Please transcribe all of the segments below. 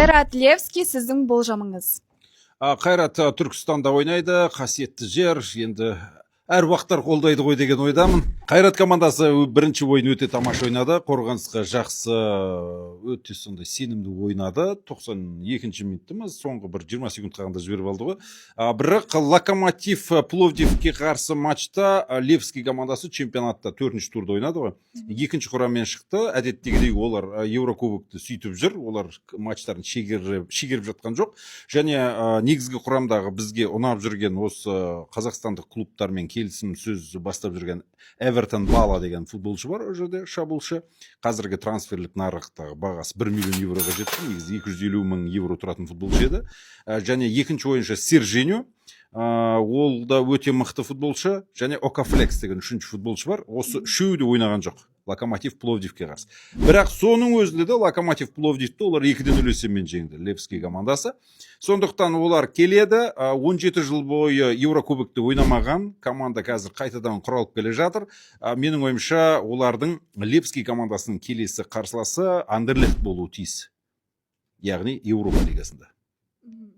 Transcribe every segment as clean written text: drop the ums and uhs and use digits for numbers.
Қайрат Левский, сіздің болжамыңыз. Қайрат Түркістанда ойнайды, қасиетті жер, енді әр уақыттар қолдайды ғой деген ойдамын. Қайрат командасы бірінші ойын өте тамаша ойнады, қорғанысқа жақсы, өте сондай сенімді ойнады. 92-ші минутта ма, соңғы бір 20 секунд қалғанда жіберіп алды ғой. Бірақ Локомотив Пловдивке қарсы матчта Левский командасы чемпионатта 4-ші турда ойнады ғой. Екінші құраммен шықты. Әдеттегідей олар Еврокубокты сөйтіп жүр. Олар матчтарын шегеріп жатқан жоқ. Және негізгі құрамдағы бізге ұнап жүрген осы қазақстандық клубтармен келісім сөз бастап жүрген Эвертон Бала деген футболшы бар, ол жерде шабуылшы. Қазіргі трансферлік нарықтағы бағасы 1 миллион евроға жетті. Негізі 250 мың евро тұратын футболшы еді. Және екінші ойыншы Сержиньо, ол да өте мықты футболшы. Және Окафлекс деген үшінші футболшы бар. Осы үшеуі де ойнаған жоқ Локомотив Пловдивке қарсы. Бірақ соның өзінде де Локомотив Пловдивті олар 2-0 есебімен жеңді Левский командасы. Сондықтан олар келеді, 17 жыл бойы Еврокубокты ойнамаған команда қазір қайтадан құралып келе жатыр. Менің ойымша олардың Левский командасының келесі қарсыласы Андерлехт болуы тиіс. Яғни Еуропа лигасында.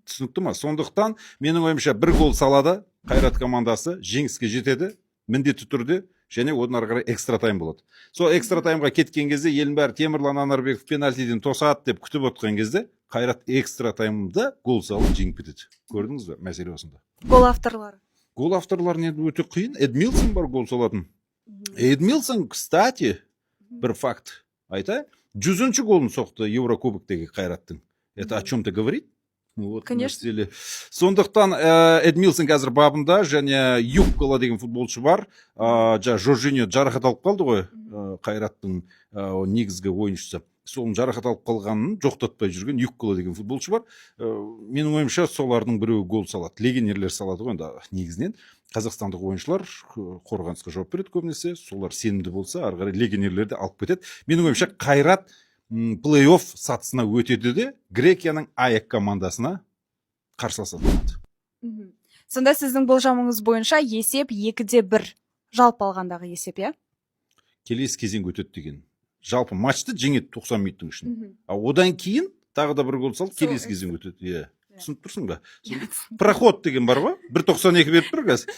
Түсінікті ма? Сондықтан менің ойымша бір гол салады, Қайрат командасы жеңіске жетеді, міндетті түрде, және одан ары қарай экстра тайм болады. Сол экстра таймға кеткен кезде елдің бәрі Темірлан Анарбеков пенальтиден тосады деп күтіп отырған кезде Қайрат экстра таймда гол салып жеңіп кетеді. Көрдіңіз бе? Мәселе осында. Гол авторлары. Гол авторлары өте қиын. Эдмилсон бар гол салатын. Эдмилсон, кстати, бір факт айтайын, 100-ші голын соқты Еврокубоктегі Қайраттың. Это о чем-то говорит? Вот, конечно. Мәселе. Сондықтан Эдмилсон қазір бабында, және Юккола деген футболшы бар. Жоржиньо жарақат алып қалды ғой, Қайраттың негізгі ойыншысы. Соның жарақат алып қалғанын жоқтатпай жүрген Юккола деген футболшы бар. Менің ойымша солардың біреуі гол салады. Легионерлер салады ғой, негізінен. Қазақстандық ойыншылар қорғанысқа жауап береді көбінесе. Солар сенімді болса, ары қарай легионерлерді алып кетеді. Менің ойымша Қайрат плей-офф сатысына өтеді де Грекияның АЕК командасына қарсыласады. Сонда сіздің болжамыңыз бойынша есеп 2-1 жалпы алғандағы есеп, иә? Келесі кезең өтеді деген. Жалпы матчты жеңеді 90 минуттың ішінде. Одан кейін тағы да бір гол салып келесі кезең өтеді. Түсініп тұрсың ба? Проход деген бар ғой, 1.92 беріп тұр қазір.